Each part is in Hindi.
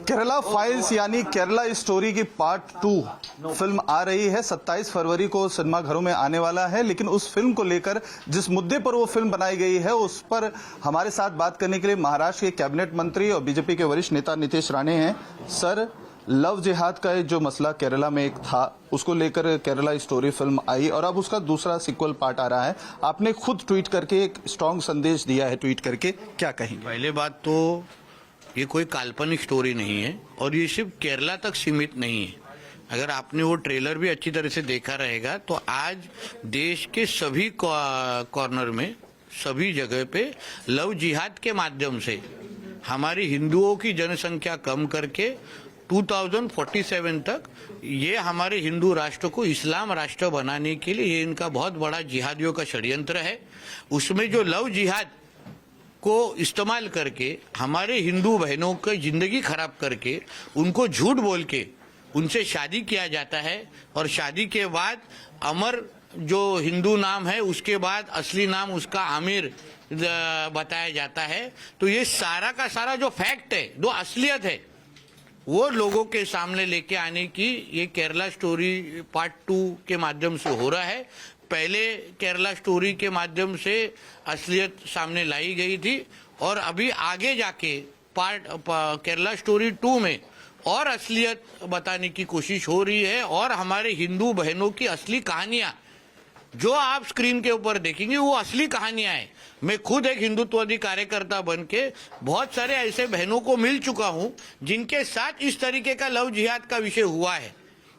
केरला फाइल्स यानी केरला स्टोरी की पार्ट 2 फिल्म आ रही है। 27 फरवरी को सिनेमाघरों में आने वाला है। लेकिन उस फिल्म को लेकर जिस मुद्दे पर वो फिल्म बनाई गई है उस पर हमारे साथ बात करने के लिए महाराष्ट्र के कैबिनेट मंत्री और बीजेपी के वरिष्ठ नेता नीतीश राणे हैं। सर, लव जिहाद का जो मसला केरला में एक था, उसको लेकर केरला स्टोरी फिल्म आई और अब उसका दूसरा सीक्वल पार्ट आ रहा है। आपने खुद ट्वीट करके एक स्ट्रांग संदेश दिया है, ट्वीट करके क्या कहेंगे? पहले बात तो ये कोई काल्पनिक स्टोरी नहीं है और ये सिर्फ केरला तक सीमित नहीं है। अगर आपने वो ट्रेलर भी अच्छी तरह से देखा रहेगा तो आज देश के सभी कॉर्नर में, सभी जगह पे लव जिहाद के माध्यम से हमारी हिंदुओं की जनसंख्या कम करके 2047 तक ये हमारे हिंदू राष्ट्र को इस्लाम राष्ट्र बनाने के लिए ये इनका बहुत बड़ा जिहादियों का षड्यंत्र है। उसमें जो लव जिहाद को इस्तेमाल करके हमारे हिंदू बहनों की जिंदगी खराब करके उनको झूठ बोल के उनसे शादी किया जाता है और शादी के बाद अमर जो हिंदू नाम है उसके बाद असली नाम उसका आमिर बताया जाता है। तो ये सारा का सारा जो फैक्ट है, जो असलियत है, वो लोगों के सामने लेके आने की ये केरला स्टोरी पार्ट 2 के माध्यम से हो रहा है। पहले केरला स्टोरी के माध्यम से असलियत सामने लाई गई थी और अभी आगे जाके केरला स्टोरी 2 में और असलियत बताने की कोशिश हो रही है और हमारे हिंदू बहनों की असली कहानियां जो आप स्क्रीन के ऊपर देखेंगे वो असली कहानियां हैं। मैं खुद एक हिंदुत्ववादी कार्यकर्ता बन के बहुत सारे ऐसे बहनों को मिल चुका हूं जिनके साथ इस तरीके का लव जिहाद का विषय हुआ है,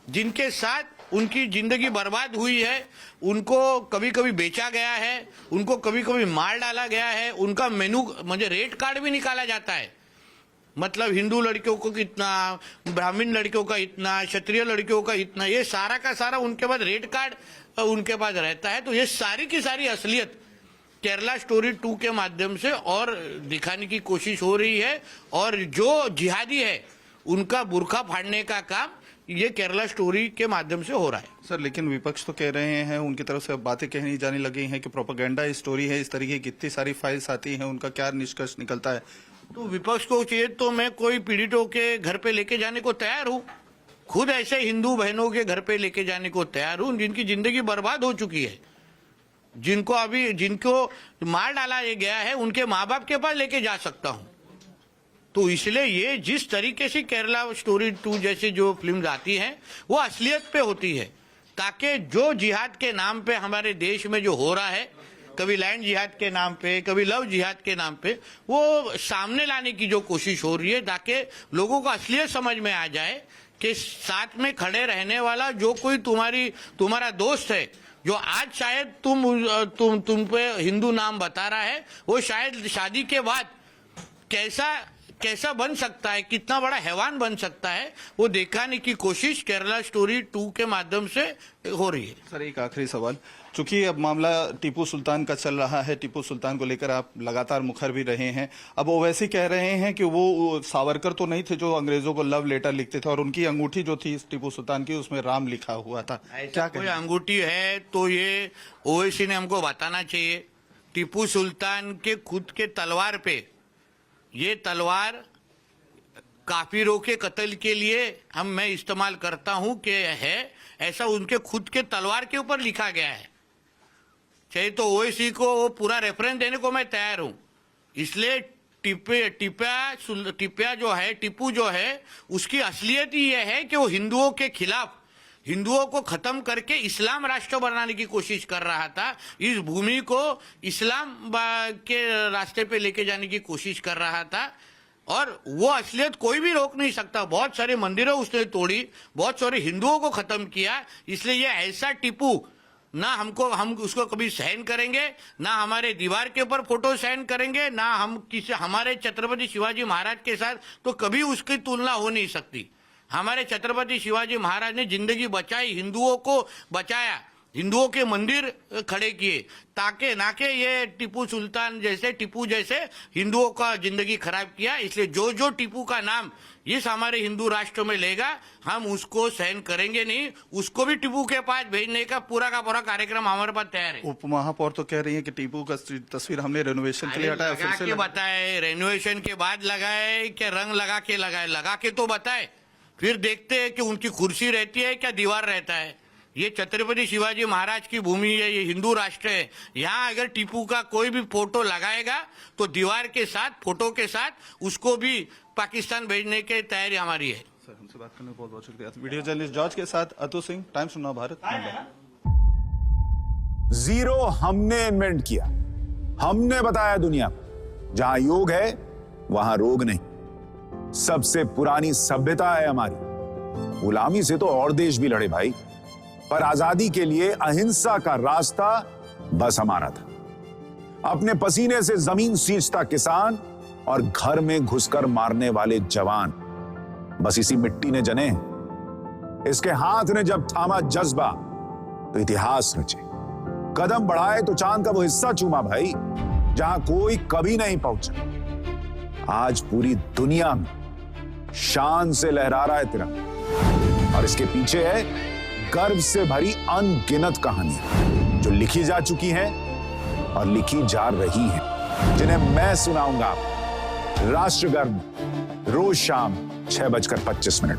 जिनके साथ उनकी जिंदगी बर्बाद हुई है, उनको कभी कभी बेचा गया है, उनको कभी कभी मार डाला गया है, उनका मेनू मुझे रेट कार्ड भी निकाला जाता है। मतलब हिंदू लड़कियों को कितना, ब्राह्मण लड़कियों का इतना, क्षत्रिय लड़कियों का इतना, ये सारा का सारा उनके पास रेट कार्ड उनके पास रहता है। तो ये सारी की सारी असलियत केरला स्टोरी 2 के माध्यम से और दिखाने की कोशिश हो रही है और जो जिहादी है उनका बुरखा फाड़ने का काम ये केरला स्टोरी के माध्यम से हो रहा है। सर, लेकिन विपक्ष तो कह रहे हैं, उनकी तरफ से बातें कहनी जाने लगी हैं कि प्रोपेगेंडा स्टोरी है, इस तरीके की इतनी सारी फाइल्स आती हैं, उनका क्या निष्कर्ष निकलता है? तो विपक्ष को चाहिए तो मैं कोई पीड़ितों के घर पे लेके जाने को तैयार हूँ, खुद ऐसे हिंदू बहनों के घर पे लेके जाने को तैयार हूँ जिनकी जिंदगी बर्बाद हो चुकी है, जिनको मार डाला गया है, उनके माँ बाप के पास लेके जा सकता हूँ। तो इसलिए ये जिस तरीके से केरला स्टोरी 2 जैसी जो फिल्म आती हैं वो असलियत पे होती है, ताकि जो जिहाद के नाम पे हमारे देश में जो हो रहा है, कभी लैंड जिहाद के नाम पे, कभी लव जिहाद के नाम पे, वो सामने लाने की जो कोशिश हो रही है ताकि लोगों को असलियत समझ में आ जाए कि साथ में खड़े रहने वाला जो कोई तुम्हारा दोस्त है, जो आज शायद तुम पे हिंदू नाम बता रहा है, वो शायद शादी के बाद कैसा बन सकता है, कितना बड़ा हैवान बन सकता है, वो दिखाने की कोशिश केरला स्टोरी 2 के माध्यम से हो रही है। सर, एक आखिरी सवाल, चूंकि अब मामला टीपू सुल्तान का चल रहा है, टीपू सुल्तान को लेकर आप लगातार मुखर भी रहे हैं। अब ओवैसी कह रहे हैं कि वो सावरकर तो नहीं थे जो अंग्रेजों को लव लेटर लिखते थे और उनकी अंगूठी जो थी टीपू सुल्तान की उसमें राम लिखा हुआ था। क्या कोई अंगूठी है तो ये ओवैसी ने हमको बताना चाहिए। टीपू सुल्तान के खुद के तलवार पे, ये तलवार काफिरों के कत्ल के लिए मैं इस्तेमाल करता हूं कि है, ऐसा उनके खुद के तलवार के ऊपर लिखा गया है। चाहे तो ओवैसी को वो पूरा रेफरेंस देने को मैं तैयार हूं। इसलिए टीपू जो है उसकी असलियत ही यह है कि वो हिंदुओं के खिलाफ, हिंदुओं को खत्म करके इस्लाम राष्ट्र बनाने की कोशिश कर रहा था, इस भूमि को इस्लाम के रास्ते पे लेके जाने की कोशिश कर रहा था और वो असलियत कोई भी रोक नहीं सकता। बहुत सारे मंदिरों उसने तोड़ी, बहुत सारे हिंदुओं को खत्म किया। इसलिए ये ऐसा टीपू ना हम उसको कभी सहन करेंगे, ना हमारे दीवार के ऊपर फोटो सहन करेंगे, ना हम हमारे छत्रपति शिवाजी महाराज के साथ तो कभी उसकी तुलना हो नहीं सकती। हमारे छत्रपति शिवाजी महाराज ने जिंदगी बचाई, हिंदुओं को बचाया हिंदुओं के मंदिर खड़े किए, ताकि ना कि ये टीपू जैसे हिंदुओं का जिंदगी खराब किया। इसलिए जो जो टीपू का नाम इस हमारे हिंदू राष्ट्र में लेगा, हम उसको सहन करेंगे नहीं। उसको भी टीपू के पास भेजने का पूरा कार्यक्रम हमारे पास तैयार है। उप महापौर तो कह रही है कि टीपू का तस्वीर हमने रेनोवेशन के लिए हटाया, फिर से बताए रेनोवेशन के बाद लगाए क्या रंग लगा के लगाए, लगा के तो बताए, फिर देखते हैं कि उनकी कुर्सी रहती है क्या दीवार रहता है। ये छत्रपति शिवाजी महाराज की भूमि है, ये हिंदू राष्ट्र है। यहाँ अगर टीपू का कोई भी फोटो लगाएगा तो दीवार के साथ, फोटो के साथ उसको भी पाकिस्तान भेजने की तैयारी हमारी है। सर, हमसे बात करने बहुत बहुत शुक्रिया। वीडियो जर्नलिस्ट जॉर्ज के साथ Atul Singh, Times Now Bharat, Mumbai. Zero हमने इन्वेंट किया, हमने बताया दुनिया को, जहां योग है वहां रोग नहीं। सबसे पुरानी सभ्यता है हमारी। गुलामी से तो और देश भी लड़े भाई, पर आजादी के लिए अहिंसा का रास्ता बस हमारा था। अपने पसीने से जमीन सींचता किसान और घर में घुसकर मारने वाले जवान, बस इसी मिट्टी ने जने हैं। इसके हाथ ने जब थामा जज्बा तो इतिहास रचे। कदम बढ़ाए तो चांद का वो हिस्सा चूमा भाई, जहां कोई कभी नहीं पहुंचा। आज पूरी दुनिया में शान से लहरा रहा है तिरंगा, और इसके पीछे है गर्व से भरी अनगिनत कहानियां जो लिखी जा चुकी हैं और लिखी जा रही हैं, जिन्हें मैं सुनाऊंगा राष्ट्रगर्व रोज शाम 6:25 पर।